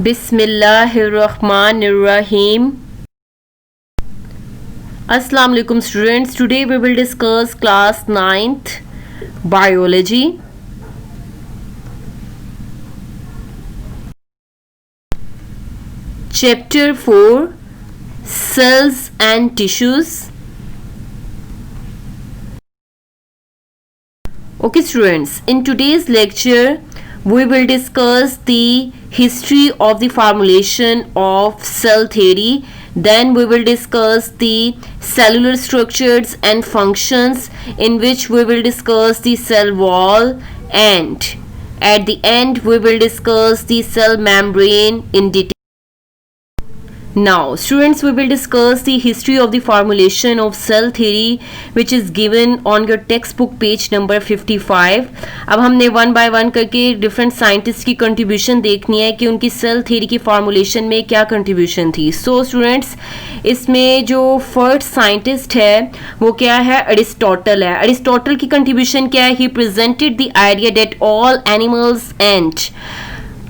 Bismillahirrahmanirrahim. Assalamu alaikum students. Today we will discuss class 9th biology. Chapter 4 Cells and Tissues. Okay students, in today's lecture we will discuss the history of the formulation of cell theory. Then we will discuss the cellular structures and functions, in which we will discuss the cell wall, and at the end we will discuss the cell membrane in detail. Now students, we will discuss the history of the formulation of cell theory, which is given on your textbook page number 55. अब हमने one by one करके different scientist की contribution देखनी है कि उनकी cell theory की formulation में क्या कंट्रीब्यूशन थी. सो स्टूडेंट्स, इसमें जो फर्स्ट साइंटिस्ट है वो क्या है? अरिस्टोटल है. अरिस्टोटल की कंट्रीब्यूशन क्या है? He presented the idea that all animals and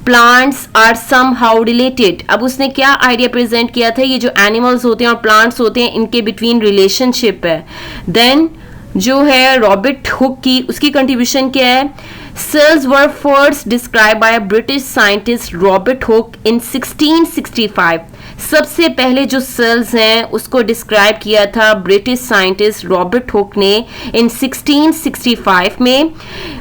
plants are somehow related. अब उसने क्या आइडिया प्रेजेंट किया था? ये जो एनिमल्स होते हैं और प्लांट्स होते हैं, इनके बिटवीन रिलेशनशिप है. देन जो है रॉबर्ट हुक की, उसकी कंट्रीब्यूशन क्या है? Cells were first describe by British scientist Robert Hooke in 1665. सबसे पहले जो सेल्स हैं उसको डिस्क्राइब किया था ब्रिटिश साइंटिस्ट रॉबर्ट हुक ने इन 1665 में.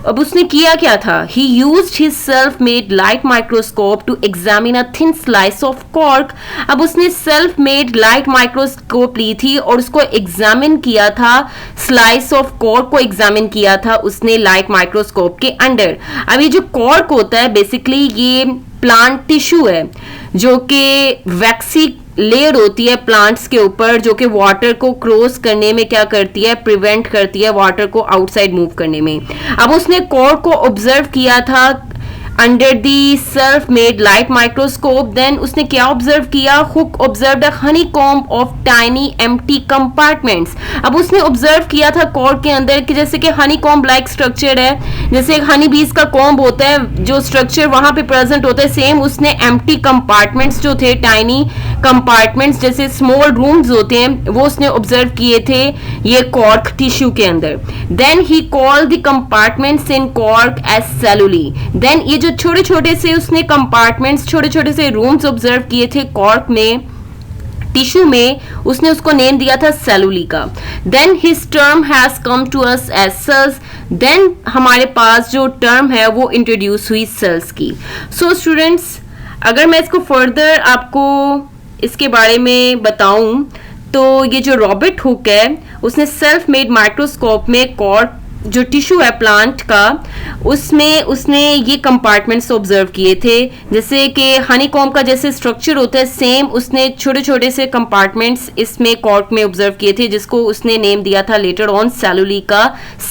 अब उसने किया क्या था? He used his self made light microscope to examine a thin slice of cork. अब उसने सेल्फ मेड लाइट माइक्रोस्कोप ली थी और उसको एग्जामिन किया था, स्लाइस ऑफ कॉर्क को एग्जामिन किया था उसने लाइट माइक्रोस्कोप के अंडर. अब ये जो कॉर्क होता है बेसिकली ये प्लांट टिश्यू है, जो कि वैक्सी लेयर होती है प्लांट्स के ऊपर, जो कि वाटर को क्रॉस करने में क्या करती है? प्रिवेंट करती है वाटर को आउटसाइड मूव करने में. अब उसने कॉर्क को ऑब्जर्व किया था under the self made light microscope. Then उसने क्या ऑब्जर्व किया? Hooke observe the honeycomb of tiny empty compartments. अब उसने ऑब्जर्व किया था कॉर्क के अंदर कि जैसे कि हनी कॉम्ब लाइक स्ट्रक्चर है, जैसे हनी बीज का कॉम्ब होता है, जो स्ट्रक्चर वहां पे प्रेजेंट होता है, सेम उसने एम्प्टी कंपार्टमेंट्स जो थे, टाइनी कंपार्टमेंट्स जैसे स्मॉल रूम्स होते हैं, वो उसने ऑब्जर्व किए थे ये कॉर्क टिश्यू के अंदर. Then he called the compartments in cork as cellulae. Then ये जो छोटे छोटे से उसने कंपार्टमेंट्स, छोटे छोटे से रूम्स ऑब्जर्व किए थे कॉर्क में, टिश्यू में, उसने उसको नेम दिया था सेलुली का. Then his term has come to us as cells. Then हमारे पास जो टर्म है वो इंट्रोड्यूस हुई सेल्स की. सो स्टूडेंट्स, अगर मैं इसको फर्दर आपको इसके बारे में बताऊं तो ये जो रॉबर्ट हुक है उसने सेल्फ मेड माइक्रोस्कोप में कॉर्क जो टिश्यू है प्लांट का, उसमें उसने ये कंपार्टमेंट्स ऑब्जर्व किए थे, जैसे कि हनी कॉम्ब का जैसे स्ट्रक्चर होता है, सेम उसने छोटे छोटे से कंपार्टमेंट्स इसमें कॉर्क में ऑब्जर्व किए थे, जिसको उसने नेम दिया था लेटर ऑन सेलुली का,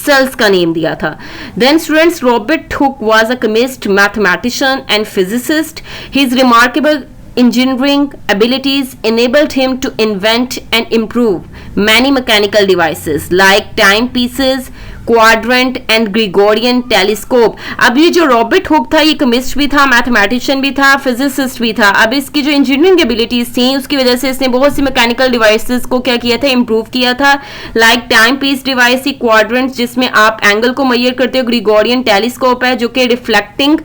सेल्स का नेम दिया था. Then students, Robert Hooke was a chemist, mathematician and physicist. His remarkable engineering abilities enabled him to invent and improve many mechanical devices like timepieces, quadrant and Gregorian telescope. अब ये जो Robert Hooke था ये chemist भी था, mathematician भी था, physicist भी था. अब इसकी जो इंजीनियरिंग एबिलिटीज थी उसकी वजह से इसने बहुत सी मैकेनिकल डिवाइसेस को क्या किया था? इंप्रूव किया था. Like timepiece device, quadrant जिसमें आप एंगल को मेजर करते हो, ग्रिगोरियन टेलीस्कोप है जो कि रिफ्लेक्टिंग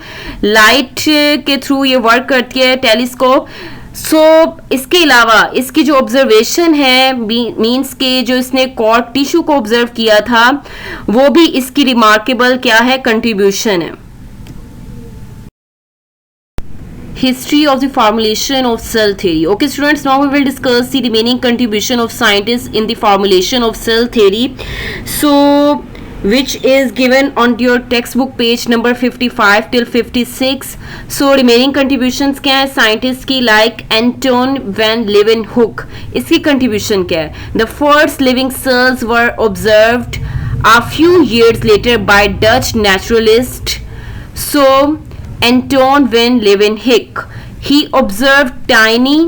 लाइट के थ्रू ये वर्क करती है टेलीस्कोप. इसके अलावा इसकी जो ऑब्जर्वेशन है मींस के जो इसने कॉर्क टिश्यू को ऑब्जर्व किया था वो भी इसकी रिमार्केबल क्या है? कंट्रीब्यूशन है. History of the formulation of cell theory. Okay students, now we will discuss the remaining contribution of scientists in the formulation of cell theory. So which is given on your textbook page number 55 till 56. So remaining contributions क्या है scientist की? Like Anton van Leeuwenhoek. इसकी contribution क्या है? The first living cells were observed a few years later by Dutch naturalist so Anton van Leeuwenhoek. He observed tiny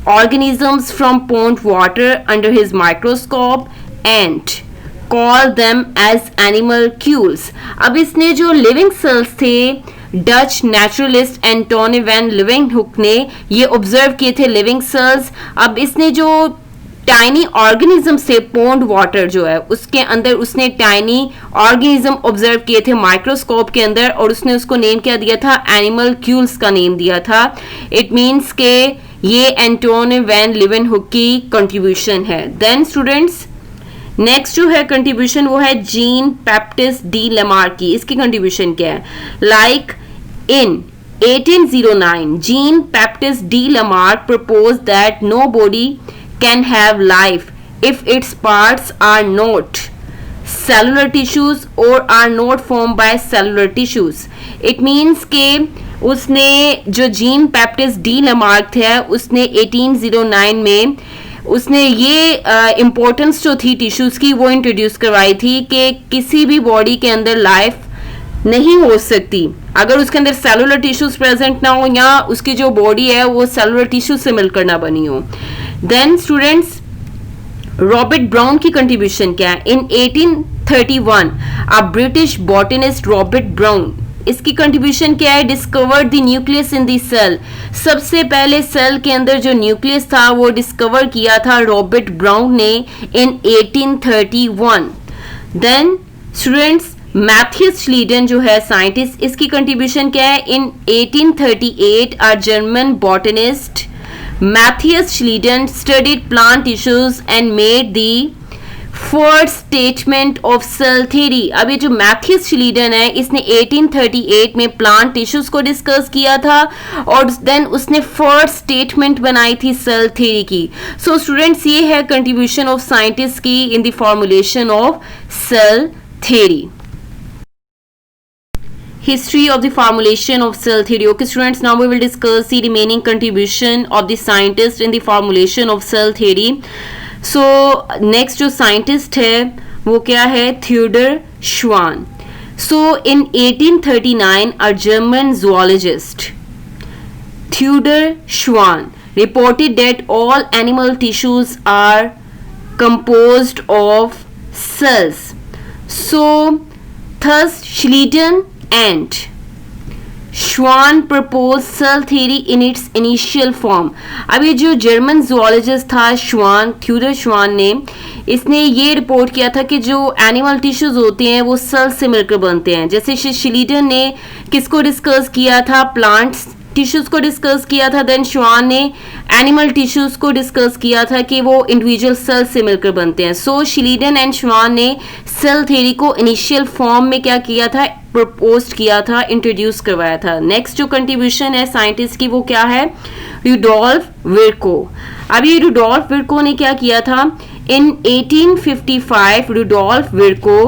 organisms from pond water under his microscope and call them as animalcules. अब इसने जो living cells थे Dutch naturalist Antony van लिविंगहुक ने ये observe किए थे living cells. अब इसने जो टाइनी ऑर्गेनिज्म से पोन्ड वाटर जो है उसके अंदर उसने टाइनी ऑर्गेनिज्म ऑब्जर्व किए थे माइक्रोस्कोप के अंदर, और उसने उसको नेम क्या दिया था, एनिमल्क्यूल्स का नेम दिया था। इट मीन्स के ये एंटोनी वैन लिविंगहुक की कंट्रीब्यूशन है। देन स्टूडेंट्स नेक्स्ट जो है कंट्रीब्यूशन वो है जीन बैप्टिस्ट डी लामार्क की। इसकी कंट्रीब्यूशन क्या है, like in 1809 Jean Baptiste D Lamarck proposed that no body can have life if its parts are not cellular tissues or are not formed by cellular tissues. It means के उसने जो Jean Baptiste D Lamarck थे उसने 1809 में उसने ये importance जो थी टिश्यूज की वो इंट्रोड्यूस करवाई थी कि किसी भी बॉडी के अंदर लाइफ नहीं हो सकती अगर उसके अंदर सेलुलर टिश्यूज प्रेजेंट ना हो या उसकी जो बॉडी है वो सेलुलर टिश्यू से मिलकर ना बनी हो। देन स्टूडेंट्स रॉबर्ट ब्राउन की कंट्रीब्यूशन क्या है, in 1831 a British botanist Robert Brown, इसकी कंट्रीब्यूशन क्या है, discovered the nucleus in the cell. सबसे पहले सेल के अंदर जो न्यूक्लियस था वो डिस्कवर किया था रॉबर्ट ब्राउन ने इन 1831। देन स्टूडेंट्स मैथियस श्लीडन जो है साइंटिस्ट, इसकी कंट्रीब्यूशन क्या है, इन 1838 a German botanist Matthias Schleiden studied plant tissues and made the first statement of cell theory। अब ये जो मैथियस श्लीडन है इसने 1838 में प्लांट टिश्यूज को डिस्कस किया था और देन उसने फर्स्ट स्टेटमेंट बनाई थी सेल थ्योरी की। सो स्टूडेंट्स ये है कंट्रीब्यूशन ऑफ साइंटिस्ट की in the formulation of cell theory. History of the formulation of cell theory. Okay students, now we will discuss the remaining contribution of the scientist in the formulation of cell theory. So next जो scientist है वो क्या है, Theodor Schwann. So in 1839 a German zoologist Theodor Schwann reported that all animal tissues are composed of cells. So thus Schleiden and Schwann proposed cell theory in its initial form. अब ये जो German zoologist था Theodor Schwann ने इसने ये report किया था कि जो एनिमल टिश्यूज होते हैं वो सेल से मिलकर बनते हैं। जैसे श्लीडन ने किसको डिस्कस किया था, प्लांट्स टिश्यूज को डिस्कस किया था, देन श्वान ने एनिमल टिश्यूज को डिस्कस किया था कि वो इंडिविजुअल सेल से मिलकर बनते हैं। सो श्लीडन एंड श्वान ने सेल थ्योरी को इनिशियल फॉर्म में क्या किया था, प्रपोज किया था, इंट्रोड्यूस करवाया था। नेक्स्ट जो कंट्रीब्यूशन है साइंटिस्ट की वो क्या है, रुडोल्फ विर्को। अब ये रुडोल्फ विर्को ने क्या किया था, in 1855 Rudolf Virchow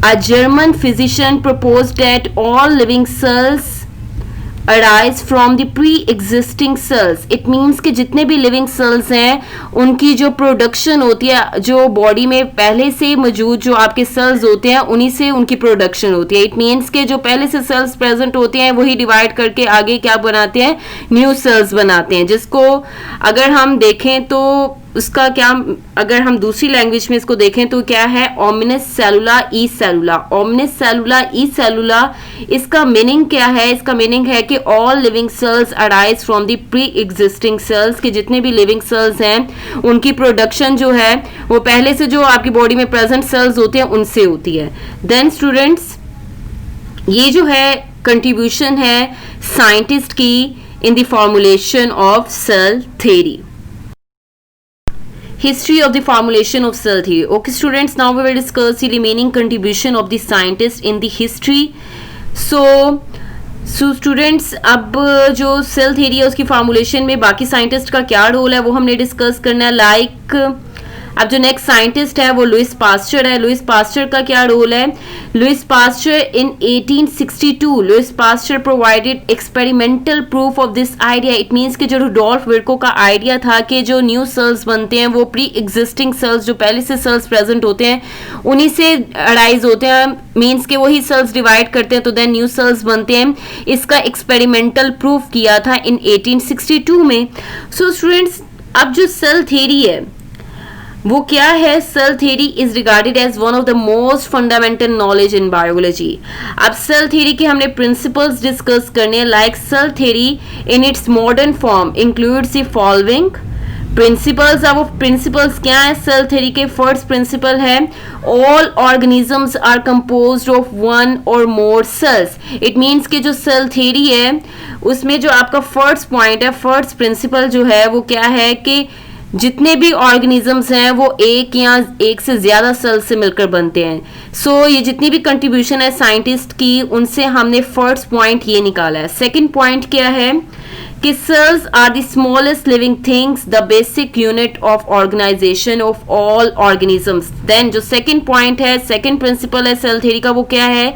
a German physician proposed that all living cells arise from the pre-existing cells। it means कि जितने भी लिविंग सेल्स हैं उनकी जो प्रोडक्शन होती है, जो बॉडी में पहले से मौजूद जो आपके सेल्स होते हैं उन्हीं से उनकी प्रोडक्शन होती है। इट मीन्स कि जो पहले से सेल्स प्रेजेंट होते हैं वही डिवाइड करके आगे क्या बनाते हैं, न्यू सेल्स बनाते हैं। जिसको अगर हम देखें तो उसका क्या, अगर हम दूसरी लैंग्वेज में इसको देखें तो क्या है, ओमिनस सेलुला ई सेलुला। ओमिनस सेलुला ई सेलुला इसका मीनिंग क्या है, इसका मीनिंग है कि all living cells arise from the pre existing cells, कि जितने भी लिविंग सेल्स हैं उनकी प्रोडक्शन जो है वो पहले से जो आपकी बॉडी में प्रेजेंट सेल्स होते हैं उनसे होती है। देन स्टूडेंट्स ये जो है कंट्रीब्यूशन है साइंटिस्ट की in the formulation of cell theory. History of the formulation of cell theory. Okay students, now we will discuss the remaining contribution of the scientist in the history. So students अब जो cell theory है उसकी formulation में बाकी scientist का क्या role है वो हमने डिस्कस करना है। लाइक अब जो नेक्स्ट साइंटिस्ट है वो लुइस पास्चर है। लुइस पास्चर का क्या रोल है, Louis Pasteur in 1862 Louis Pasteur provided experimental proof of this idea. It means कि जो रुडोल्फ विर्को का आइडिया था कि जो न्यू सेल्स बनते हैं वो प्री एग्जिस्टिंग सेल्स, जो पहले से सेल्स प्रेजेंट होते हैं उन्हीं से अराइज होते हैं, मीन्स कि वही सेल्स डिवाइड करते हैं तो देन न्यू सेल्स बनते हैं। इसका एक्सपेरिमेंटल प्रूफ किया था इन 1862 में। सो स्टूडेंट्स अब जो सेल थ्योरी है वो क्या है? Cell theory is regarded as one of the most fundamental knowledge in biology. अब सेल थ्योरी के हमने प्रिंसिपल्स डिस्कस करने हैं। Like cell theory in its modern form includes the following principles. अब वो प्रिंसिपल्स क्या है सेल थ्योरी के? फर्स्ट प्रिंसिपल है all organisms are composed of one or more sales. It means कि जो सेल थ्योरी है उसमें जो आपका फर्स्ट पॉइंट है, फर्स्ट प्रिंसिपल जो है वो क्या है कि जितने भी ऑर्गेनिजम्स हैं वो एक या एक से ज्यादा सेल से मिलकर बनते हैं। सो ये जितनी भी कंट्रीब्यूशन है साइंटिस्ट की उनसे हमने फर्स्ट पॉइंट ये निकाला है। सेकंड पॉइंट क्या है कि cells are the smallest living things, the basic unit of organization of all organisms। then जो second point है, second principle है cell theory का, वो क्या है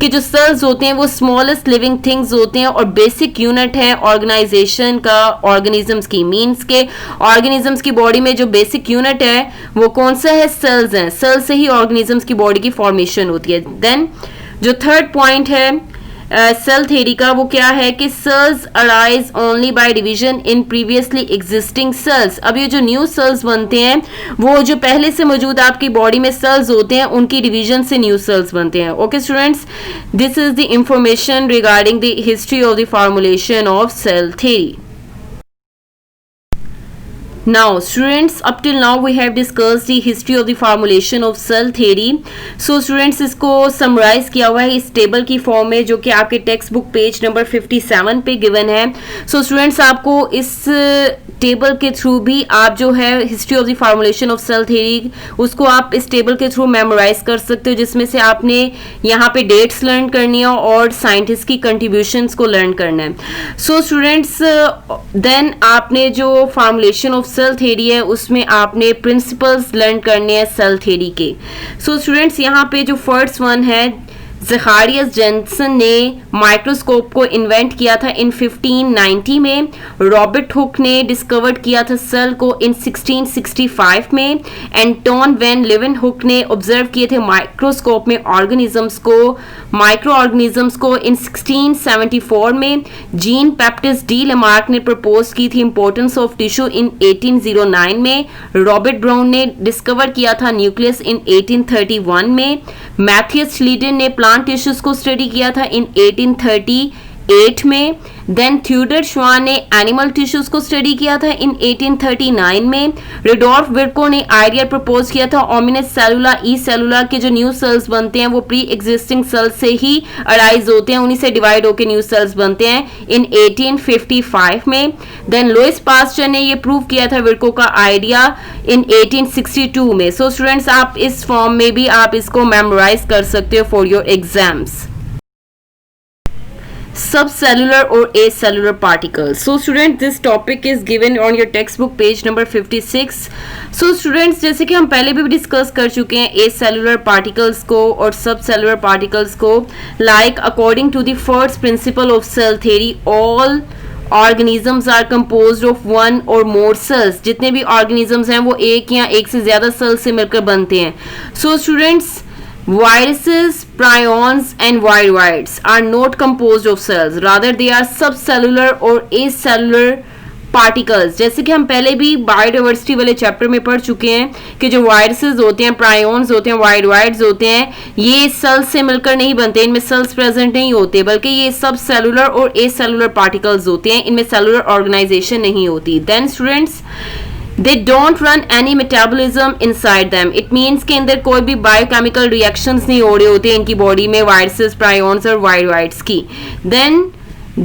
कि जो cells होते हैं वो smallest living things होते हैं और basic unit है organization का organisms की। means के organisms की body में जो basic unit है वो कौन सा है? cells हैं। cells से ही organisms की body की formation होती है। then जो third point है सेल थ्योरी का, वो क्या है कि cells arise only by division in previously existing cells. अब ये जो न्यू सेल्स बनते हैं वो जो पहले से मौजूद आपकी बॉडी में सेल्स होते हैं उनकी डिवीजन से न्यू सेल्स बनते हैं। Okay students, this is the information regarding the history of the formulation of cell theory. Now students, up till now we have discussed the history of the formulation of cell theory. So students, इसको summarize किया हुआ है इस table की form में जो कि आपके टेक्स्ट बुक पेज नंबर 57 पे गिवन है। So students, आपको इस टेबल के थ्रू भी आप जो है history of the formulation of cell theory उसको आप इस टेबल के थ्रू मेमोराइज कर सकते हो, जिसमें से आपने यहाँ पे डेट्स लर्न करनी है और साइंटिस्ट की कंट्रीब्यूशंस को लर्न करना है। सो स्टूडेंट्स, देन आपने जो फॉर्मुलेशन ऑफ सेल थ्योरी है उसमें आपने प्रिंसिपल्स लर्न करने हैं सेल थ्योरी के। सो स्टूडेंट्स, यहाँ पे जो फर्स्ट वन है, ज़ेकारियस जेनसन ने माइक्रोस्कोप को इन्वेंट किया था इन 1590 में। रॉबर्ट हुक ने डिस्कवर किया था सेल को इन 1665 में। एंटोन वैन लीeuwenhoek ने ऑब्जर्व किए थे माइक्रोस्कोप में ऑर्गेनिजम्स को, माइक्रो ऑर्गेनिजम्स को इन 1674 में। जीन बैप्टिस्ट डी लेमार्क ने प्रपोज की थी इंपॉर्टेंस ऑफ टिश्यू इन 1809 में। रॉबर्ट ब्राउन ने डिस्कवर किया था न्यूक्लियस इन 1831 में। मैथियस लीडन ने प्लांट टिश्यूज को स्टडी किया था इन 1838 में। देन थ्योडर श्वान ने एनिमल टिश्यूज को स्टडी किया था इन 1839 में। रेडोल्फ विर्को ने आइडिया प्रपोज किया था ओमिनस सेलुला ई सेलुला के जो न्यू सेल्स बनते हैं वो प्री एग्जिस्टिंग सेल्स से ही अराइज होते हैं, उन्हीं से डिवाइड होकर न्यू सेल्स बनते हैं इन 1855 में। देन लुइस पास्चर ने ये प्रूव किया था विर्को का आइडिया इन 1862 में। सो स्टूडेंट्स, आप इस फॉर्म में भी आप इसको मेमोराइज कर सकते हो for your exams. Subcellular or acellular particles. So students, this topic is given on your textbook page number 56. So students, जैसे कि हम पहले भी डिस्कस कर चुके हैं acellular particles को और subcellular particles को, like according to the first principle of cell theory, all organisms are composed of one or more cells. जितने भी organisms हैं वो एक या एक से ज़्यादा cells से मिलकर बनते हैं। So students, viruses, prions and viroids are not composed of cells, rather they are subcellular or acellular particles। जैसे कि हम पहले भी बायोडाइवर्सिटी वाले चैप्टर में पढ़ चुके हैं कि जो वायरसेस होते हैं, प्रायोन्स होते हैं, वायरोइड्स होते हैं, ये सेल्स से मिलकर नहीं बनते, इनमें सेल्स प्रेजेंट नहीं होते, बल्कि ये सब सेलुलर और एसेलुलर पार्टिकल्स होते हैं, इनमें सेलुलर ऑर्गेनाइजेशन नहीं होती। Then students, they don't run any metabolism inside them। it means के अंदर कोई भी बायोकेमिकल रिएक्शंस नहीं हो रहे होते इनकी बॉडी में, वायरसेस, प्रायोन्स और वायरोइड्स की। then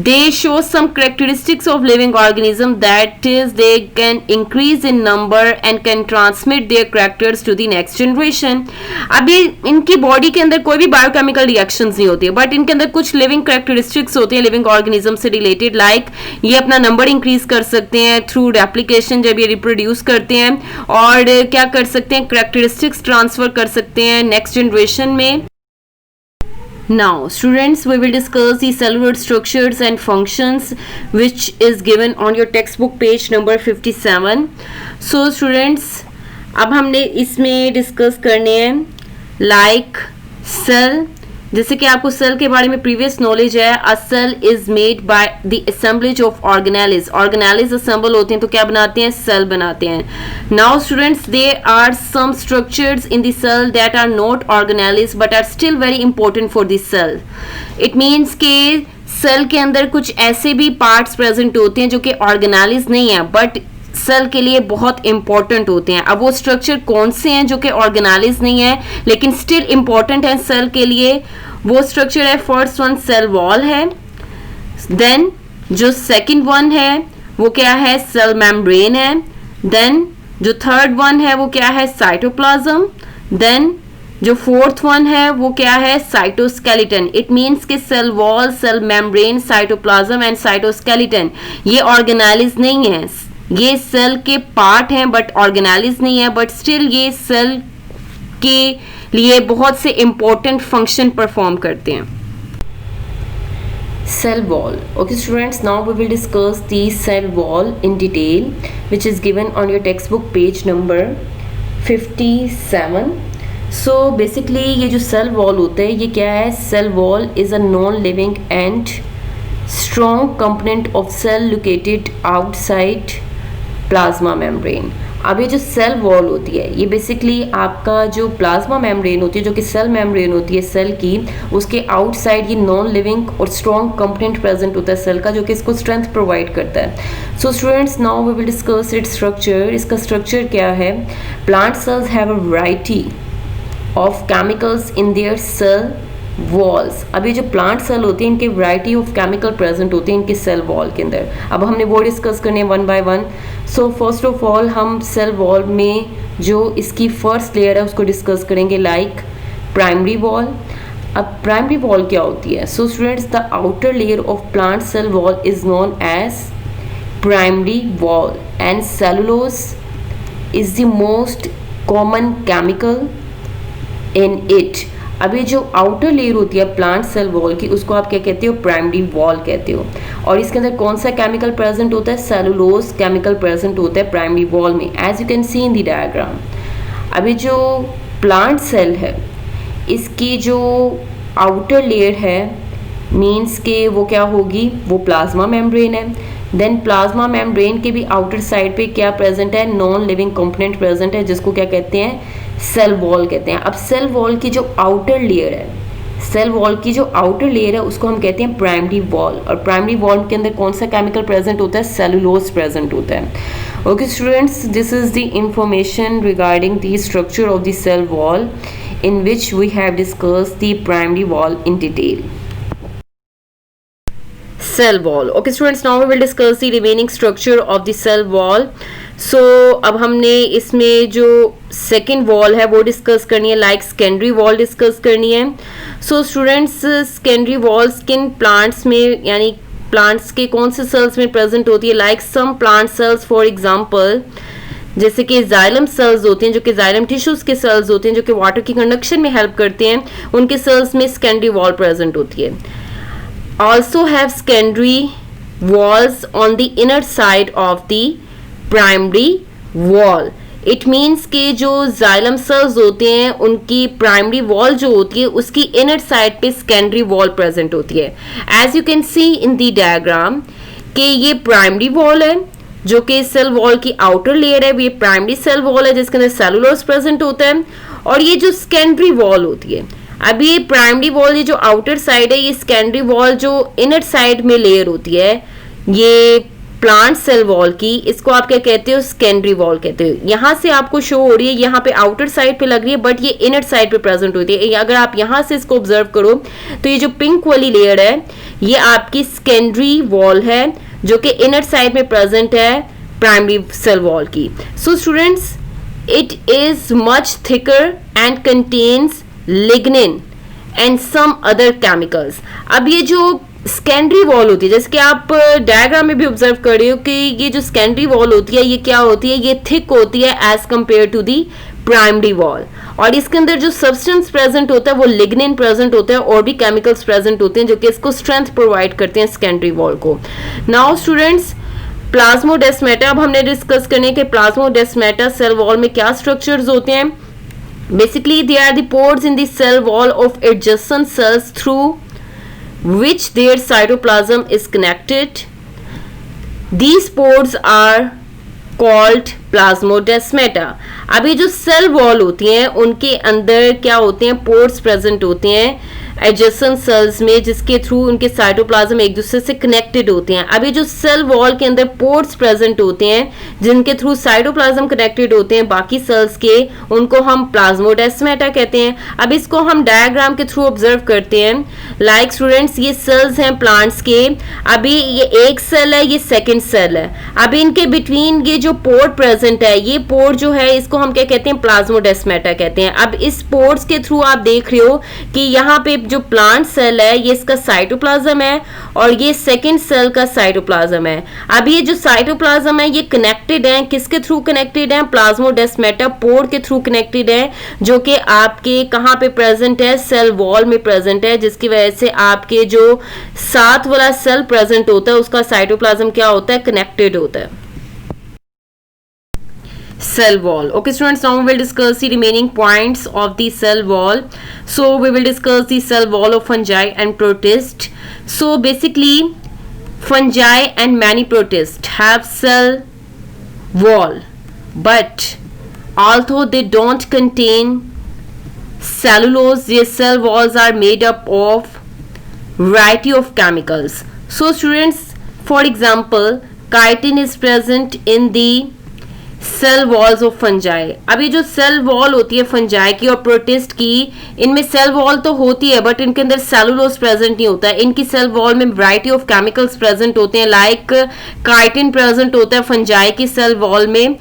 they show some characteristics of living organism, that is they can increase in number and can transmit their characters to the next generation। अभी इनकी बॉडी के अंदर कोई भी बायोकेमिकल रिएक्शंस नहीं होती है, बट इनके अंदर कुछ लिविंग कैरेक्टरिस्टिक्स होते हैं लिविंग ऑर्गेनिज्म से रिलेटेड, लाइक ये अपना नंबर इंक्रीज कर सकते हैं थ्रू रेप्लिकेशन, जब ये रिप्रोड्यूस करते हैं, और क्या कर सकते हैं, कैरेक्टरिस्टिक्स ट्रांसफर कर सकते हैं नेक्स्ट जनरेशन में। Now students, we will discuss the cellular structures and functions which is given on your textbook page number 57. So students, अब हमने इसमें डिस्कस करने हैं like cell, जैसे कि आपको सेल के बारे में प्रीवियस नॉलेज है, a cell is made by the assemblage of organelles, organelles assemble होते हैं तो क्या बनाते हैं, सेल बनाते हैं। Now students, there are some structures in the cell that are not organelles but are still very important for the cell. It means के cell के अंदर कुछ ऐसे भी पार्ट्स प्रेजेंट होते हैं जो कि ऑर्गेनेलिज नहीं है बट सेल के लिए बहुत इंपॉर्टेंट होते हैं। अब वो स्ट्रक्चर कौन से हैं जो कि ऑर्गेनाइज नहीं है लेकिन स्टिल इंपॉर्टेंट है सेल के लिए, वो स्ट्रक्चर है, फर्स्ट वन सेल वॉल है, देन जो सेकंड वन है वो क्या है, सेल मेम्ब्रेन है, देन जो थर्ड वन है वो क्या है, साइटोप्लाज्म, देन जो फोर्थ वन है वो क्या है, साइटोस्केलेटन। इट मींस कि cell wall, cell membrane, cytoplasm and cytoskeleton ये ऑर्गेनाइज नहीं है, ये सेल के पार्ट हैं बट ऑर्गेनाइज नहीं है, बट स्टिल ये सेल के लिए बहुत से इंपॉर्टेंट फंक्शन परफॉर्म करते हैं। Cell wall. Okay students, now we will discuss the cell wall in detail, which is given on your textbook page number 57. So basically ये जो cell wall होता है ये क्या है, cell wall is a non-living and strong component of cell located outside plasma membrane. अब ये जो सेल वॉल होती है ये बेसिकली आपका जो प्लाज्मा मेम्ब्रेन होती है, जो कि सेल मेम्ब्रेन होती है सेल की, उसके आउटसाइड ये नॉन लिविंग और स्ट्रॉन्ग कंपोनेंट प्रेजेंट होता है सेल का, जो कि इसको स्ट्रेंथ प्रोवाइड करता है। So students, now we will discuss its structure. इसका स्ट्रक्चर क्या है, plant cells have a variety of chemicals in their cell walls. अभी जो प्लांट सेल होती है इनके वैरायटी ऑफ केमिकल प्रेजेंट होते हैं इनके सेल वॉल के अंदर। अब हमने वो डिस्कस करने हैं one by one. So first of all हम सेल वॉल में जो इसकी फर्स्ट लेयर है उसको डिस्कस करेंगे, लाइक प्राइमरी वॉल। अब प्राइमरी वॉल क्या होती है, so students the outer layer of plant cell wall is known as primary wall and cellulose is the most common chemical in it. अभी जो outer layer होती है plant cell wall की उसको आप क्या कहते हो, प्राइमरी वॉल कहते हो, और इसके अंदर कौन सा केमिकल प्रेजेंट होता है, सेलुलोज केमिकल प्रेजेंट होता है प्राइमरी वॉल में, as you can see in the diagram. अभी जो प्लांट सेल है इसकी जो आउटर लेयर है मीन्स के वो क्या होगी, वो प्लाज्मा मेम्ब्रेन है। देन प्लाज्मा मेम्ब्रेन के भी आउटर साइड पे क्या प्रेजेंट है, नॉन लिविंग कंपोनेंट प्रेजेंट है जिसको क्या कहते हैं, सेल वॉल कहते हैं। अब सेल वॉल की जो आउटर लेयर है, सेल वॉल की जो आउटर लेयर है उसको हम कहते हैं प्राइमरी वॉल, और प्राइमरी वॉल के अंदर कौन सा केमिकल प्रेजेंट होता है, सेलुलोज प्रेजेंट होता है। Okay students, this is the information regarding the structure of the cell wall in which we have discussed the primary wall in detail. Cell wall. Okay students, now we will discuss the remaining structure of the cell wall. So अब हमने इसमें जो second wall है वो discuss करनी है, like secondary wall discuss करनी है। So students, secondary walls किन plants में, यानी plants के कौन से cells में present होती है, like some plant cells for example जैसे कि जाइलम सेल्स होते हैं जो कि जाइलम टिश्यूज के सेल्स होते हैं जो कि वाटर की कंडक्शन में हेल्प करते हैं, उनके सेल्स में सेकेंडरी वॉल प्रेजेंट होती है। Also have secondary walls on the inner side of the primary wall. It means कि जो जाइलम सेल्स होते हैं उनकी प्राइमरी वॉल जो होती है उसकी इनर साइड पे सेकेंडरी वॉल प्रेजेंट होती है। As you can see in the diagram कि ये प्राइमरी वॉल है जो कि सेल वॉल की आउटर लेयर है, ये प्राइमरी सेल वॉल है जिसके अंदर सेलुलोज प्रेजेंट होता है, और ये जो सेकेंडरी वॉल होती है, अब ये प्राइमरी वॉल ये जो आउटर साइड है, ये सेकेंडरी वॉल जो इनर साइड में लेयर होती है ये प्लांट सेल वॉल की, इसको आप क्या कहते हो, सेकेंडरी वॉल कहते हो। यहाँ से आपको शो हो रही है, यहाँ पे आउटर साइड पे लग रही है बट ये इनर साइड पे प्रेजेंट होती है। अगर आप यहाँ से इसको ऑब्जर्व करो तो ये जो पिंक वाली लेयर है ये आपकी सेकेंडरी वॉल है जो कि इनर साइड में प्रेजेंट है प्राइमरी सेल वॉल की। So students, it is much thicker and contains lignin and some other chemicals. अब ये जो सेकेंडरी वॉल होती है, जैसे कि आप डायग्राम में भी ऑब्जर्व कर रहे हो कि ये जो सेकेंडरी वॉल होती है ये क्या होती है, ये थिक होती है as compare to the primary wall, और इसके अंदर जो सब्सटेंस प्रेजेंट होता है वो लिग्निन प्रेजेंट होता है और भी केमिकल्स प्रेजेंट होते हैं जो कि इसको स्ट्रेंथ प्रोवाइड करते हैं सेकेंडरी वॉल को। नाउ स्टूडेंट्स, प्लाज्मोडेस्माटा अब हमने डिस्कस करने के प्लाज्मोडेस्माटा सेल वॉल में क्या स्ट्रक्चर्स होते हैं। Basically, they are the pores in the cell wall of adjacent cells through which their cytoplasm is connected. These pores are called plasmोडेस्माटा. अब ये जो सेल वॉल होती हैं उनके अंदर क्या होते हैं, पोर्स प्रेजेंट होते हैं एडजेसेंट सेल्स में, जिसके थ्रू उनके साइटोप्लाज्म एक दूसरे से कनेक्टेड होते हैं. अब ये जो सेल वॉल के अंदर पोर्स प्रेजेंट होते हैं जिनके थ्रू साइटोप्लाज्म कनेक्टेड होते हैं बाकी सेल्स के, उनको हम प्लाज्मोडेस्माटा कहते हैं. अब इसको हम डायग्राम के थ्रू ऑब्जर्व करते हैं. लाइक स्टूडेंट्स, ये सेल्स हैं प्लांट्स के. अभी ये एक सेल है, ये सेकेंड सेल है. अभी इनके बिटवीन ये जो पोर प्रेजेंट है, ये पोर जो है इसको हम क्या कहते हैं, प्लाज्मोडेस्माटा कहते हैं. अब इस पोर्स के थ्रू आप देख रहे हो कि यहाँ पे जो प्लांट सेल है ये इसका साइटोप्लाज्म है और ये सेकंड सेल का साइटोप्लाज्म है. अब ये जो साइटोप्लाज्म है ये कनेक्टेड है, किसके थ्रू कनेक्टेड है, प्लाज्मोडेस्माटा पोर के थ्रू कनेक्टेड है, जो कि आपके कहाँ पे प्रेजेंट है, सेल वॉल में प्रेजेंट है, जिसकी वजह से आपके जो साथ वाला सेल प्रेजेंट होता है उसका साइटोप्लाज्म क्या होता है, कनेक्टेड होता है. Cell wall. Okay students, now we will discuss the remaining points of the cell wall. So we will discuss the cell wall of fungi and protists. So basically fungi and many protists have cell wall, but although they don't contain cellulose, their cell walls are made up of variety of chemicals. So students, for example, chitin is present in the cell walls of fungi. अभी जो cell wall होती है fungi की और protist की, इनमें cell wall तो होती है बट इनके अंदर सेलुलोज प्रेजेंट नहीं होता है. इनकी सेल वॉल में वैरायटी ऑफ केमिकल्स प्रेजेंट होते हैं. लाइक काइटिन प्रेजेंट होता है फंजाई की सेल वॉल में.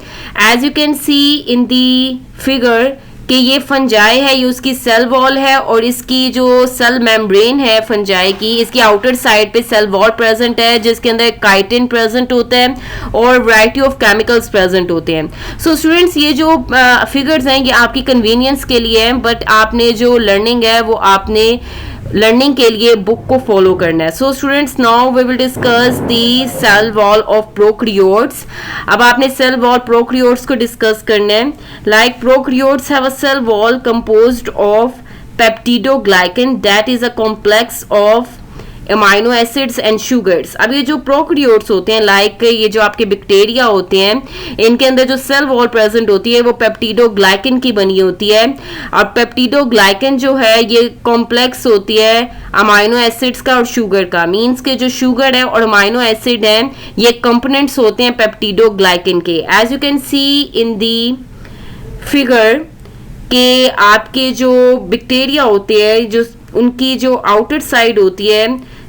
As you can see in the figure कि ये फंजाई है, ये उसकी सेल वॉल है और इसकी जो सेल मेम्ब्रेन है फंजाई की, इसकी आउटर साइड पे सेल वॉल प्रेजेंट है जिसके अंदर काइटिन प्रेजेंट होता है और वैरायटी ऑफ केमिकल्स प्रेजेंट होते हैं. सो स्टूडेंट्स, ये जो फिगर्स हैं ये आपकी कन्वीनियंस के लिए हैं, बट आपने जो लर्निंग है वो आपने लर्निंग के लिए बुक को फॉलो करना है. So students, now we will discuss the cell wall of prokaryotes. अब आपने सेल वॉल प्रोकैरियोट्स को डिस्कस करना है. Like prokaryotes have a cell wall composed of peptidoglycan that is a complex of amino acids and sugars. अब ये जो prokaryotes होते हैं, लाइक ये जो आपके बैक्टीरिया होते हैं, इनके अंदर जो सेल वॉल प्रेजेंट होती है वो पेप्टिडोग्लाइकन की बनी होती है. और पेप्टिडोग्लाइकन जो है ये कॉम्प्लेक्स होती है अमाइनो एसिड्स का और शुगर का. मींस के जो शुगर है और अमाइनो एसिड है ये कंपोनेंट्स होते हैं पेप्टिडोग्लाइकन के. As you can see in the figure के आपके जो बैक्टीरिया होते हैं, जो उनकी जो आउटर साइड होती है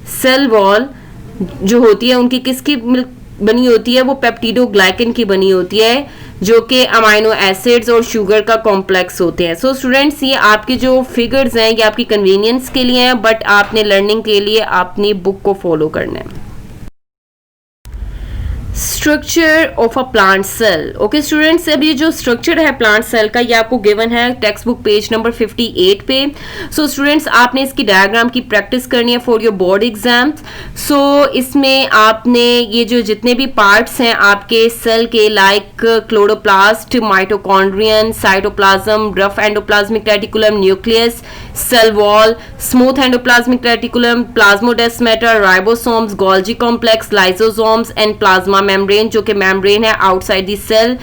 सेल वॉल जो होती है उनकी किसकी बनी होती है, वो पेप्टिडोग्लाइकन की बनी होती है, जो कि अमाइनो एसिड्स और शुगर का कॉम्प्लेक्स होते हैं. सो स्टूडेंट्स, ये आपके जो फिगर्स हैं ये आपकी कन्वीनियंस के लिए हैं, बट आपने लर्निंग के लिए अपनी बुक को फॉलो करना है. Structure of a plant cell. Okay students, अब ये जो स्ट्रक्चर है प्लांट सेल का ये आपको गिवन है टेक्स्ट बुक पेज नंबर 58 पे. सो स्टूडेंट्स, आपने इसकी डायग्राम की प्रैक्टिस करनी है फॉर योर बोर्ड एग्जाम. सो इसमें आपने ये जो जितने भी पार्ट्स हैं आपके सेल के, like chloroplast, mitochondrion, cytoplasm, rough endoplasmic reticulum, nucleus, cell wall, smooth endoplasmic reticulum, plasmodesmata, ribosomes, Golgi complex, lysosomes and plasma membrane, जो कि मेम्ब्रेन है outside the cell,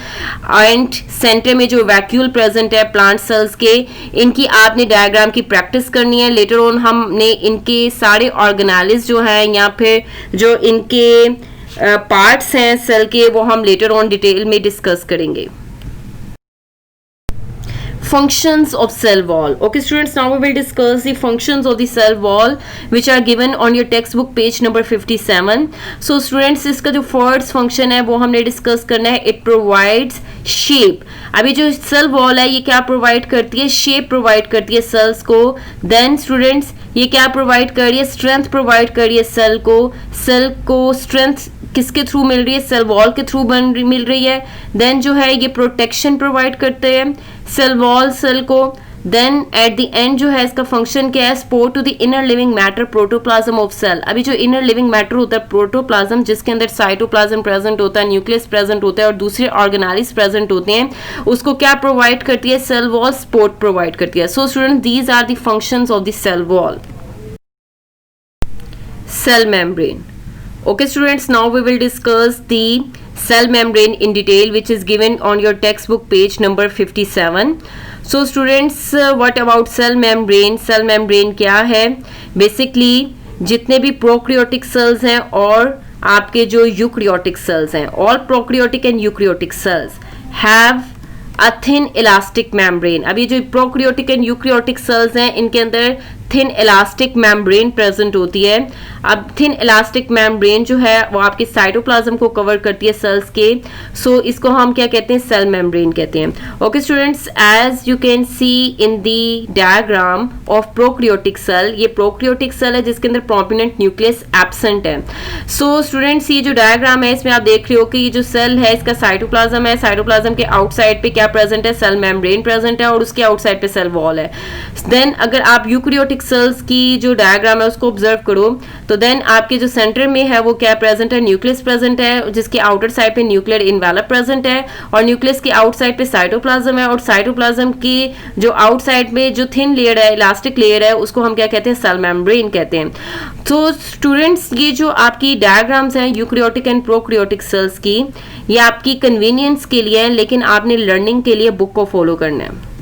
and center में जो वैक्यूल प्रेजेंट है plant cells के, इनकी आपने diagram की प्रैक्टिस करनी है. लेटर ऑन हमने इनके सारे ऑर्गेनेल्स जो हैं या फिर जो इनके पार्ट्स हैं सेल के, वो हम लेटर ऑन डिटेल में डिस्कस करेंगे. Functions of cell wall. Okay students, now we will discuss the functions of the cell wall which are given on your textbook page number 57. So students, इसका जो first function है वो हमने discuss करना है. It provides shape. अभी जो cell wall है ये क्या प्रोवाइड करती है, शेप प्रोवाइड करती है सेल्स को. देन स्टूडेंट्स, ये क्या प्रोवाइड कर रही है, स्ट्रेंथ प्रोवाइड कर रही है सेल को. सेल को स्ट्रेंथ किसके थ्रू मिल रही है, सेल वॉल के थ्रू मिल रही है. देन जो है ये प्रोटेक्शन प्रोवाइड करते हैं सेल वॉल सेल को. देन एट द एंड जो है इसका फंक्शन क्या है, support to the inner living matter protoplasm of cell. अभी जो इनर लिविंग मैटर होता है प्रोटोप्लाज्म, जिसके अंदर साइटोप्लाज्म प्रेजेंट होता है, न्यूक्लियस प्रेजेंट होता है और दूसरे ऑर्गेनाइज प्रेजेंट होते हैं, उसको क्या प्रोवाइड करती है, सेल वॉल सपोर्ट प्रोवाइड करती है। So student, these are the functions of the cell wall. Cell membrane. Okay students, now we will discuss the cell membrane in detail, which is given on your textbook page number 57. So students, what about cell membrane? Cell membrane क्या है? Basically जितने भी prokaryotic cells हैं और आपके जो eukaryotic cells हैं, all prokaryotic and eukaryotic cells have a thin elastic membrane. अभी जो prokaryotic and eukaryotic cells हैं, इनके अंदर थिन इलास्टिक मेम्ब्रेन प्रेजेंट होती है। अब थिन इलास्टिक मेम्ब्रेन जो है वो आपके साइटोप्लाज्म को कवर करती है सेल्स के, सो इसको हम क्या कहते हैं, सेल मेम्ब्रेन कहते हैं। Okay students, as you can see in the diagram of prokaryotic cell, ये प्रोक्रियोटिक सेल है जिसके अंदर प्रोमिनेंट न्यूक्लियस एब्सेंट है। सो स्टूडेंट्स, ये जो डायग्राम है इसमें आप देख रहे हो कि ये जो सेल है इसका साइटोप्लाज्म है, साइटोप्लाज्म के आउटसाइड पे क्या प्रेजेंट है, सेल मेम्ब्रेन प्रेजेंट है और उसके आउटसाइड पे सेल वॉल है। देन अगर आप यूकैरियोटिक सेल्स की जो डायग्राम है उसको ऑब्जर्व करो तो देन आपके जो सेंटर में है वो क्या प्रेजेंट है, न्यूक्लियस प्रेजेंट है, जिसके आउटर साइड पे न्यूक्लियर इन्वेलप प्रेजेंट है और न्यूक्लियस के आउटसाइड पे साइटोप्लाज्म है और साइटोप्लाज्म की जो आउटसाइड में जो थिन लेयर है, इलास्टिक लेयर है, उसको हम क्या कहते हैं, सेल मेम्ब्रेन कहते हैं। तो स्टूडेंट्स, ये जो आपकी डायग्राम्स हैं यूकैरियोटिक एंड प्रोकैरियोटिक सेल्स की, ये आपकी कन्वीनियंस के लिए है, लेकिन आपने लर्निंग के लिए बुक को फॉलो करना है।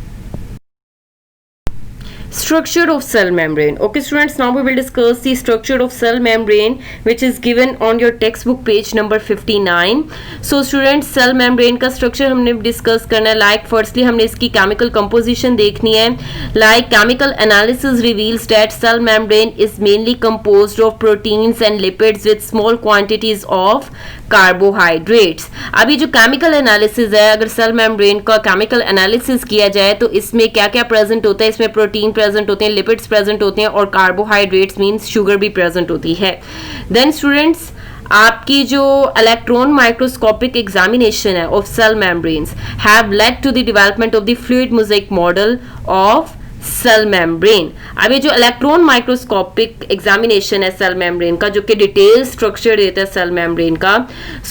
Structure of cell membrane. Okay students, now we will discuss the structure of cell membrane, which is given on your textbook page number 59. So students, cell membrane का structure हमने discuss करना है। Like firstly हमने इसकी chemical composition देखनी है। Like chemical analysis reveals that cell membrane is mainly composed of proteins and lipids with small quantities of carbohydrates. अभी जो केमिकल एनालिसिस है, अगर सेल मेम्ब्रेन का केमिकल एनालिसिस किया जाए तो इसमें क्या क्या प्रेजेंट होता है, इसमें प्रोटीन प्रेजेंट होते हैं, लिपिड्स प्रेजेंट होते हैं और कार्बोहाइड्रेट्स मींस शुगर भी प्रेजेंट होती है। देन स्टूडेंट्स, आपकी जो इलेक्ट्रॉन माइक्रोस्कोपिक एग्जामिनेशन है of cell membranes have led to the development of the fluid mosaic model of cell membrane. अब ये जो इलेक्ट्रॉन माइक्रोस्कोपिक एग्जामिनेशन है सेल मेम्ब्रेन का, जो कि डिटेल स्ट्रक्चर देता है सेल मेम्ब्रेन का,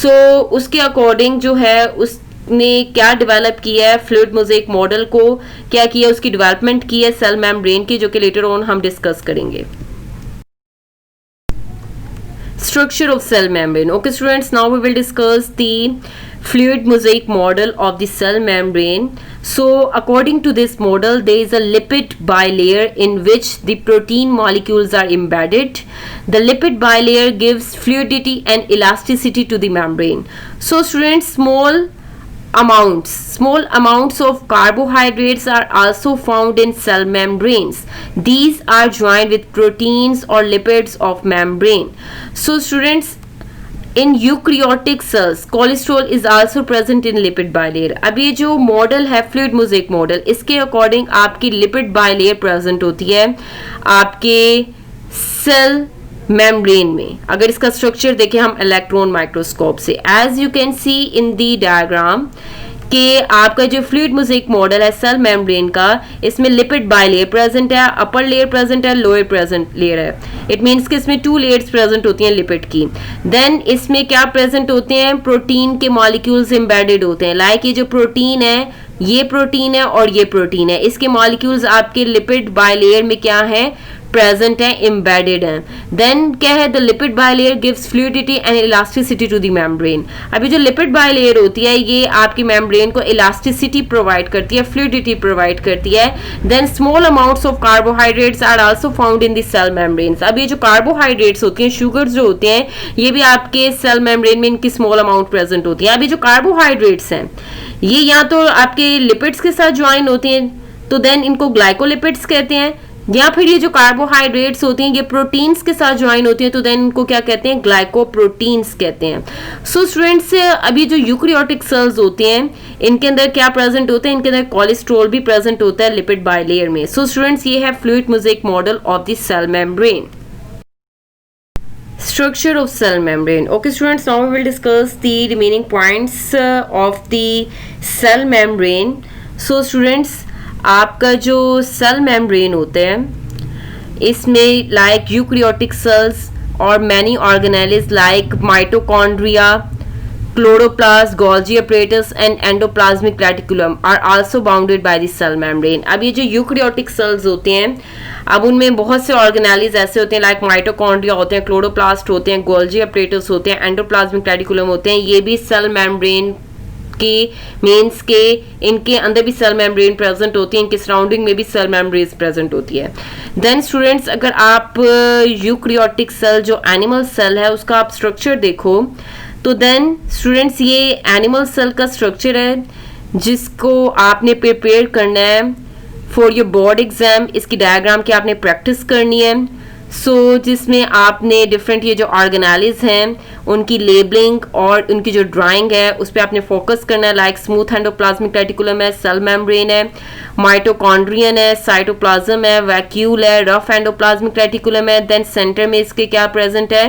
सो उसके अकॉर्डिंग जो है उसने क्या डेवलप किया है, फ्लूइड मोज़ेक मॉडल को क्या किया, उसकी डेवलपमेंट की है सेल मेम्ब्रेन की, जो कि लेटर ऑन हम डिस्कस करेंगे। Structure of cell membrane. Okay students, now we will discuss the fluid mosaic model of the cell membrane. So according to this model, there is a lipid bilayer in which the protein molecules are embedded. The lipid bilayer gives fluidity and elasticity to the membrane. So students, small amounts of carbohydrates are also found in cell membranes. These are joined with proteins or lipids of membrane. So students, in eukaryotic cells cholesterol is also present in lipid bilayer. अब ये जो model है fluid mosaic model, इसके according आपकी lipid bilayer present होती है आपके cell membrane में। अगर इसका स्ट्रक्चर देखें हम इलेक्ट्रॉन माइक्रोस्कोप से, as you can see in the diagram कि आपका जो फ्लूइड मोज़ेक मॉडल है सेल मेम्ब्रेन का, इसमें लिपिड बाइलेयर प्रेजेंट है, अपर लेयर प्रेजेंट है, लोअर प्रेजेंट लेयर है। इट मीन्स कि इसमें 2 लेयर्स प्रेजेंट होती हैं लिपिड की। देन इसमें क्या प्रेजेंट होते हैं, प्रोटीन के मॉलिक्यूल्स एम्बेडेड होते हैं। लाइक ये जो प्रोटीन है, ये प्रोटीन है और ये प्रोटीन है, इसके मॉलिक्यूल्स आपके लिपिड बाइलेयर में क्या है, प्रेजेंट है, एम्बेडेड है। देन क्या है, the lipid bilayer gives fluidity and elasticity to the membrane. अभी जो लिपिड बाइलेयर होती है ये आपकी मेम्ब्रेन को इलास्टिसिटी प्रोवाइड करती है, फ्लूइडिटी प्रोवाइड करती है। Then small amounts of carbohydrates are also found in the cell membranes. अब ये जो कार्बोहाइड्रेट्स होती हैं, शुगर्स जो होते हैं, ये भी आपके सेल मेम्ब्रेन में इनकी स्मॉल अमाउंट प्रेजेंट होती है। अभी जो कार्बोहाइड्रेट्स हैं ये या तो आपके लिपिड्स के साथ ज्वाइन होते हैं तो देन इनको ग्लाइकोलिपिड्स कहते हैं, या फिर ये जो कार्बोहाइड्रेट्स होती हैं ये प्रोटीन्स के साथ ज्वाइन होती हैं तो देन इनको क्या कहते हैं, ग्लाइकोप्रोटीन्स कहते हैं। सो स्टूडेंट्स, अभी जो यूकैरियोटिक सेल्स होते हैं इनके अंदर क्या प्रेजेंट होते हैं, इनके अंदर कोलेस्ट्रॉल भी प्रेजेंट होता है लिपिड बाइलेयर में। सो स्टूडेंट्स, ये है fluid mosaic model of the cell membrane. Structure of cell membrane. Okay students, now we will discuss the remaining points of the cell membrane. So students, आपका जो cell membrane होते हैं इसमें like eukaryotic cells और many organelles like mitochondria, chloroplast, Golgi apparatus and endoplasmic reticulum are also bounded by the cell membrane. अब ये जो eukaryotic cells होते हैं, अब उनमें बहुत से ऑर्गेनेल्स ऐसे होते हैं लाइक माइटोकॉन्ड्रिया होते हैं, क्लोरोप्लास्ट होते हैं, गोल्जी अपरेटस होते हैं, एंडोप्लाज्मिक रेटिकुलम होते हैं. ये भी सेल मेम्ब्रेन के मेंस के इनके अंदर भी सेल मेम्ब्रेन प्रेजेंट होती है, इनके सराउंडिंग में भी सेल मेम्ब्रेन प्रेजेंट होती है. देन स्टूडेंट्स, अगर आप यूकैरियोटिक सेल जो एनिमल सेल है उसका आप स्ट्रक्चर देखो तो देन स्टूडेंट्स ये एनिमल सेल का स्ट्रक्चर है जिसको आपने प्रिपेयर करना है फॉर योर बोर्ड एग्जाम. इसकी डायग्राम की आपने प्रैक्टिस करनी है. जिसमें आपने डिफरेंट ये जो ऑर्गेनेल्स हैं उनकी लेबलिंग और उनकी जो ड्राइंग है उस पर आपने फोकस करना है. लाइक स्मूथ एंडोप्लाज्मिक रेटिकुलम है, सेल मेम्ब्रेन है, माइटोकॉन्ड्रियन है, साइटोप्लाज्म है, वैक्यूल है, रफ एंडोप्लाज्मिक रेटिकुलम है. देन सेंटर में इसके क्या प्रेजेंट है,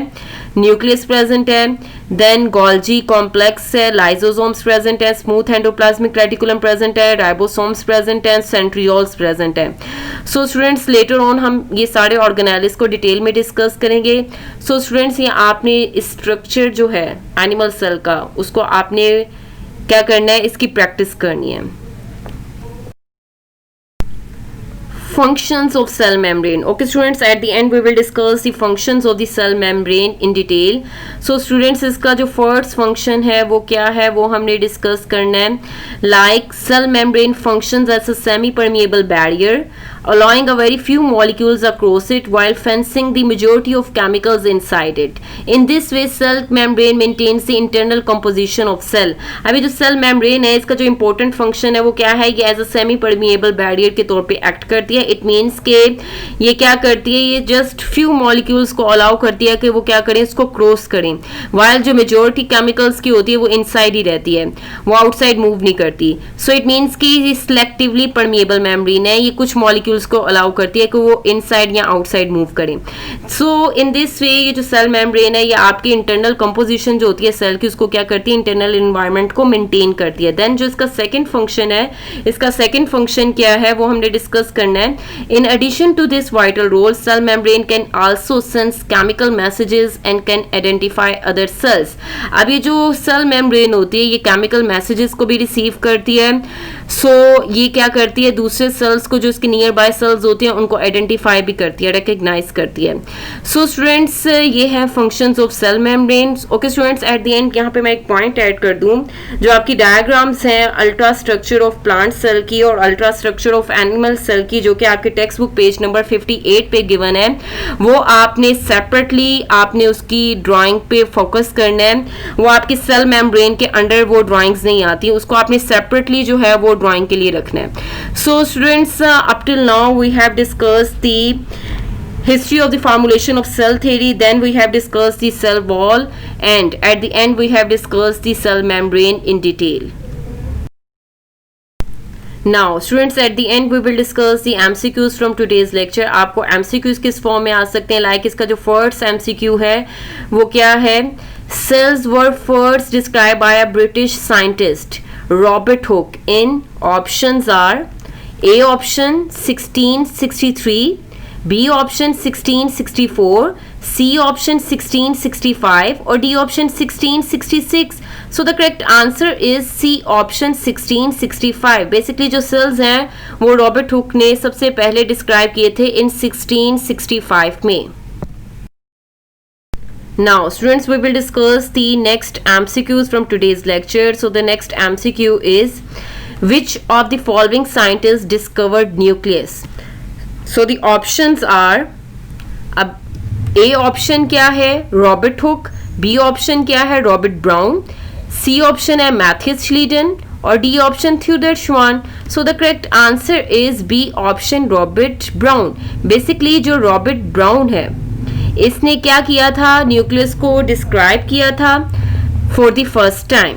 न्यूक्लियस प्रेजेंट है. देन गोल्जी कॉम्प्लेक्स है, लाइजोसोम्स प्रेजेंट है, स्मूथ एंडोप्लाज्मिक रेटिकुलम प्रेजेंट है, राइबोसोम्स प्रेजेंट है, सेंट्रियोल्स प्रेजेंट है. स्टूडेंट्स लेटर ऑन हम ये सारे ऑर्गेनेल्स को डिटेल में डिस्कस करेंगे. स्टूडेंट्स ये आपने स्ट्रक्चर जो है एनिमल सेल का उसको आपने क्या करना है, इसकी प्रैक्टिस करनी है. Functions of cell membrane. Okay students, at the end we will discuss the functions of the cell membrane in detail. Students, इसका जो first function है वो क्या है वो हमने discuss करना है. Like cell membrane functions as a semi-permeable barrier allowing a very few molecules across it while fencing the majority of chemicals inside it. In this way cell membrane maintains the internal composition of cell. अभी जो cell membrane है इसका जो important function है वो क्या है, ये as a semi-permeable barrier के तौर पे act करती है. It means के ये क्या करती है, ये just few molecules को allow करती है कि वो क्या करें, इसको cross करें, while जो majority chemicals की होती है वो inside ही रहती है, वो outside move नहीं करती. So it means कि ये selectively permeable membrane है, ये कुछ molecules को अलाउ करती है कि वो इनसाइड या आउटसाइड मूव करें. इन दिस वे ये जो सेल मेम्ब्रेन है ये आपकी इंटरनल कंपोजिशन जो होती है सेल की उसको क्या करती है, इंटरनल एनवायरनमेंट को मेंटेन करती है. देन जो इसका सेकंड फंक्शन है, इसका सेकंड फंक्शन क्या है वो हमने डिस्कस करना है. In addition to this vital role cell membrane can also sense chemical messages and can identify other cells. अब ये जो सेल मेम्ब्रेन होती है ये केमिकल मैसेजेस को भी रिसीव करती है. ये क्या करती है, दूसरे सेल्स को जो इसके नियर बाय सेल्स होती हैं उनको आइडेंटिफाई भी करती है, रिकॉग्नाइज करती है. स्टूडेंट्स ये है functions of cell membrane. Okay students, at the end यहाँ पे मैं एक पॉइंट ऐड कर दूं, जो आपकी डायग्राम्स हैं ultra structure of plant cell की और ultra structure of animal cell की, जो कि आपके टेक्स्ट बुक पेज नंबर 58 पे गिवन है, वो आपने सेपरेटली आपने उसकी ड्राइंग पे फोकस करना है. वो आपकी सेल मेम्ब्रेन के अंडर वो ड्राइंग्स नहीं आती, उसको आपने सेपरेटली जो है वो ड्राइंग के लिए रखना है. Students up till now we have discussed the history of the formulation of cell theory, then we have discussed the cell wall, and at the end we have discussed the cell membrane in detail. Now students, at the end we will discuss the MCQs from today's lecture. आपको MCQs किस form में आ सकते हैं, like इसका जो first MCQ है वो क्या है, cells were first described by a British scientist Robert Hooke in options are A option 1663, B option 1664, C option 1665 और D option 1666. So the correct answer is C option 1665. Basically जो cells हैं वो Robert Hooke ने सबसे पहले describe किए थे इन 1665 में. Now students, we will discuss the next MCQs from today's lecture. So the next MCQ is, which of the following scientists discovered nucleus? So the options are, अब A option क्या है, Robert Hooke, B option क्या है, Robert brown, C option है Matheus Schleiden और D option Theodore श्वान. So the correct answer is B option Robert brown. Basically जो Robert brown है इसने क्या किया था, न्यूक्लियस को डिस्क्राइब किया था for the first time.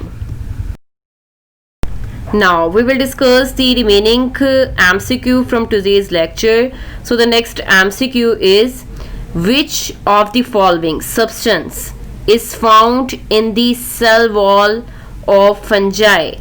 Now we will discuss the remaining MCQ from today's lecture. So the next MCQ is, which of the following substance is found in the cell wall of fungi?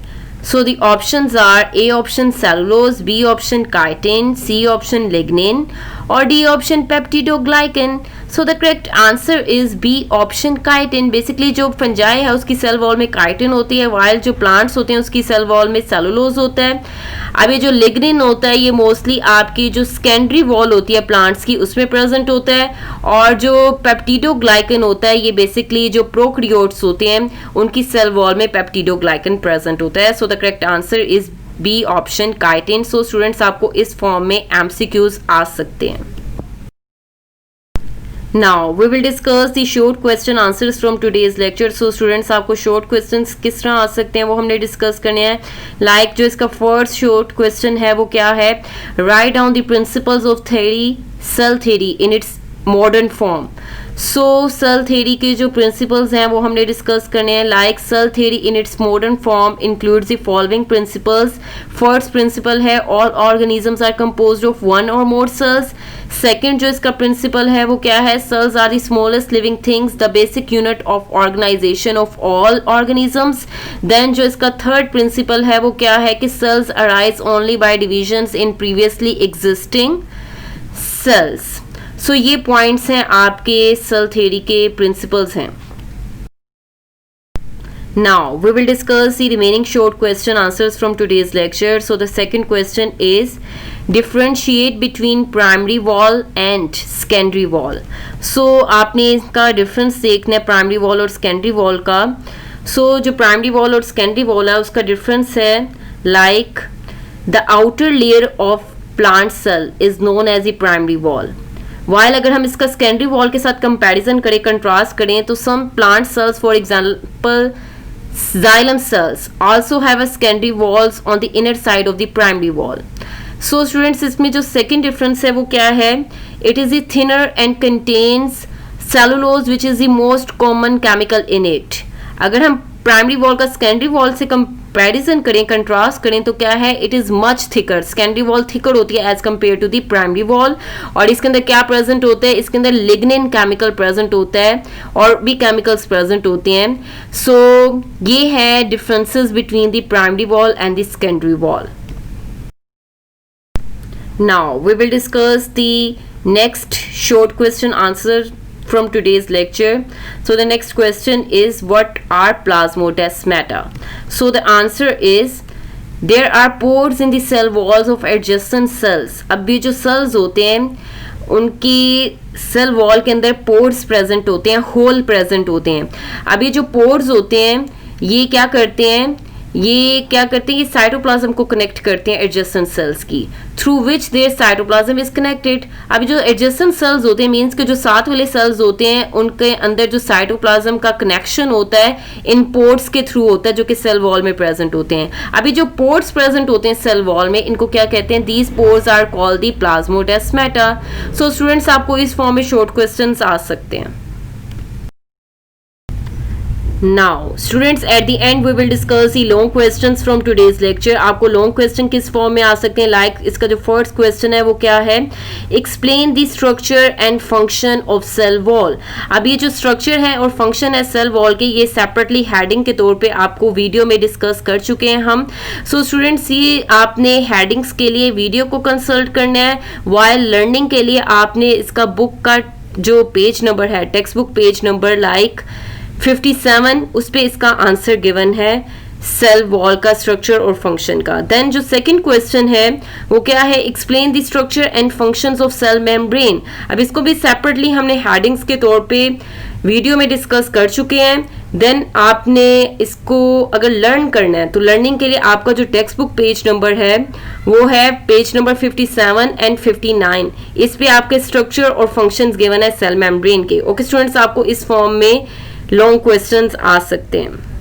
So the options are A option cellulose, B option chitin, C option lignin or D option peptidoglycan. So the correct answer is B option chitin. Basically जो fungi है उसकी cell wall में chitin होती है, while जो plants होते हैं उसकी सेल वॉल में cellulose होता है. अब ये जो lignin होता है ये मोस्टली आपकी जो सेकेंडरी वॉल होती है प्लांट्स की उसमें प्रेजेंट होता है, और जो पेप्टिडोग्लाइकन होता है ये बेसिकली जो प्रोकैरियोट्स होते हैं उनकी सेल वॉल में पेप्टिडोग्लाइकन प्रेजेंट होता है. So the correct answer is B option chitin. सो स्टूडेंट्स आपको इस फॉर्म में एमसीक्यूज आ सकते हैं. Now we will discuss the short question answers from today's lecture. So students आपको short questions किस तरह आ सकते हैं वो हमने डिस्कस करने हैं. Like जो इसका first short question है वो क्या है? Write down the principles of theory, cell theory in its modern form. So cell theory के जो प्रिंसिपल्स हैं वो हमने डिस्कस करने हैं. Like cell theory in its modern form includes the following principles. First principle है all organisms are composed of one or more sales. Second जो इसका प्रिंसिपल है वो क्या है? Cells are the smallest living things, the basic unit of organization of all organisms. Then जो इसका third principle है वो क्या है कि cells arise only by divisions in previously existing cells. So ये पॉइंट्स हैं आपके सेल थ्योरी के प्रिंसिपल्स हैं. Now we will discuss the remaining short question answers from today's lecture. So the second question is differentiate between primary wall and secondary wall. So आपने इसका difference देखना है primary wall और secondary wall का. So जो primary wall और secondary wall है उसका डिफरेंस है like the outer layer of plant cell is known as the primary wall. While अगर हम इसका सेकेंडरी वॉल के साथ कंपैरिजन करें, कंट्रास्ट करें, तो some plant cells for example xylem cells also have a secondary walls on the inner side of the primary wall. So students इसमें जो second difference है वो क्या है? It is the thinner and contains cellulose which is the most common chemical in it. अगर हम primary wall का secondary wall से कंपैरिजन करें, कंट्रास्ट करें, तो क्या है? It is much thicker. Secondary wall thicker होती है as compare to the primary wall. और इसके अंदर क्या प्रेजेंट होता है? इसके अंदर लिग्निन केमिकल प्रेजेंट होता है और भी केमिकल्स प्रेजेंट होते हैं. सो ये है differences between the primary wall and the secondary wall. Now we will discuss the next short question answer from today's lecture. So the next question is what are plasmodesmata? So the answer is there are pores in the cell walls of adjacent cells. अब ये जो cells होते हैं उनकी cell wall के अंदर pores present होते हैं, होल प्रेजेंट होते हैं. अब ये जो पोर्स होते हैं ये क्या करते हैं? ये साइटोप्लाज्म को कनेक्ट करते हैं एडजेसेंट सेल्स की, through which their cytoplasm is connected. अभी जो एडजेसेंट सेल्स होते हैं मींस के जो साथ वाले सेल्स होते हैं उनके अंदर जो साइटोप्लाज्म का कनेक्शन होता है इन पोर्ट्स के थ्रू होता है जो कि सेल वॉल में प्रेजेंट होते हैं. अभी जो पोर्ट्स प्रेजेंट होते हैं सेल वॉल में इनको क्या कहते हैं? These pores are called the plasmodesmata. So students आपको इस फॉर्म में शॉर्ट क्वेश्चंस आ सकते हैं. Now students at the end we will discuss the long questions from today's lecture. आपको long question किस फॉर्म में आ सकते हैं? लाइक इसका जो फर्स्ट क्वेश्चन है वो क्या है? Explain the structure and function of cell wall. अब ये जो स्ट्रक्चर है और फंक्शन है सेल वॉल के ये सेपरेटली हेडिंग के तौर पे आपको वीडियो में डिस्कस कर चुके हैं हम. सो स्टूडेंट्स ये आपने हेडिंग्स के लिए वीडियो को कंसल्ट करना है, वाइल लर्निंग के लिए आपने इसका बुक का जो पेज नंबर है, text book page number like 57 उस पे इसका आंसर गिवन है सेल वॉल का स्ट्रक्चर और फंक्शन का. देन जो सेकंड क्वेश्चन है वो क्या है? Explain the structure and functions of cell membrane. अब इसको भी सेपरेटली हमने हेडिंग्स के तौर पे वीडियो में डिस्कस कर चुके हैं. देन आपने इसको अगर लर्न करना है तो लर्निंग के लिए आपका जो टेक्स्ट बुक पेज नंबर है वो है पेज नंबर 57 एंड 59. इस पे आपके स्ट्रक्चर और फंक्शंस गिवन है सेल मेम्ब्रेन के. ओके स्टूडेंट्स आपको इस फॉर्म में लॉन्ग क्वेश्चंस आ सकते हैं.